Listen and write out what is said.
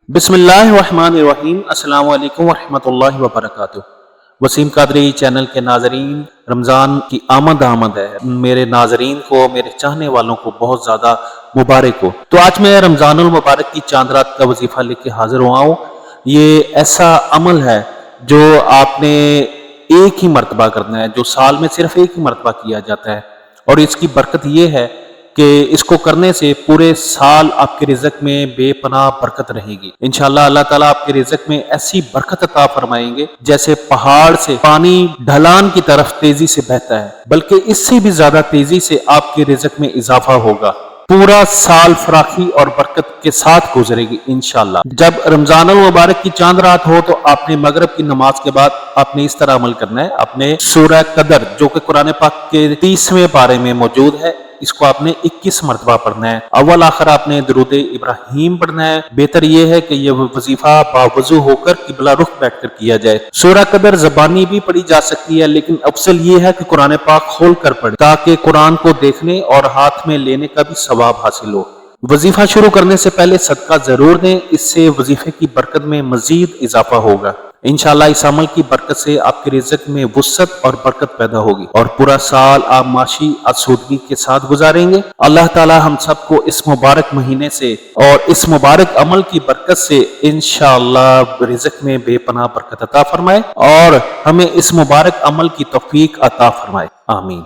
بسم اللہ الرحمن الرحیم۔ السلام علیکم ورحمۃ اللہ وبرکاتہ۔ وسیم قادری چینل کے ناظرین، رمضان کی آمد ہے۔ میرے ناظرین کو، میرے چاہنے والوں کو بہت زیادہ مبارک ہو۔ تو آج میں رمضان المبارک کی چاند رات کا وظیفہ لے کے حاضر ہوا ہوں۔ یہ ایسا عمل ہے جو آپ نے ایک ہی مرتبہ کرنا ہے، جو سال میں صرف ایک ہی مرتبہ کیا جاتا ہے، اور اس کی برکت یہ ہے کہ اس کو کرنے سے پورے سال آپ کے رزق میں بے پناہ برکت رہے گی۔ انشاءاللہ اللہ تعالیٰ آپ کے رزق میں ایسی برکت عطا فرمائیں گے جیسے پہاڑ سے پانی ڈھلان کی طرف تیزی سے بہتا ہے، بلکہ اس سے بھی زیادہ تیزی سے آپ کے رزق میں اضافہ ہوگا۔ پورا سال فراخی اور برکت کے ساتھ گزرے گی انشاءاللہ۔ جب رمضان المبارک کی چاند رات ہو تو آپ نے مغرب کی نماز کے بعد آپ نے اس طرح عمل کرنا ہے۔ آپ نے سورہ قدر، جو کہ قرآن پاک کے 30ویں پارے میں موجود ہے، اس کو آپ نے 21 مرتبہ پڑھنا ہے۔ اول آخر آپ نے درود ابراہیم پڑھنا ہے۔ بہتر یہ ہے کہ یہ وظیفہ باوضو ہو کر قبلہ رخ بیٹھ کر کیا جائے۔ سورہ قدر زبانی بھی پڑھی جا سکتی ہے، لیکن افضل یہ ہے کہ قرآن پاک کھول کر پڑھیں تاکہ قرآن کو دیکھنے اور ہاتھ میں لینے کا بھی ثواب حاصل ہو۔ وظیفہ شروع کرنے سے پہلے صدقہ ضرور دیں، اس سے وظیفے کی برکت میں مزید اضافہ ہوگا۔ انشاءاللہ اس عمل کی برکت سے آپ کے رزق میں وسعت اور برکت پیدا ہوگی، اور پورا سال آپ معاشی آسودگی کے ساتھ گزاریں گے۔ اللہ تعالی ہم سب کو اس مبارک مہینے سے اور اس مبارک عمل کی برکت سے انشاءاللہ رزق میں بے پناہ برکت عطا فرمائے، اور ہمیں اس مبارک عمل کی توفیق عطا فرمائے، آمین۔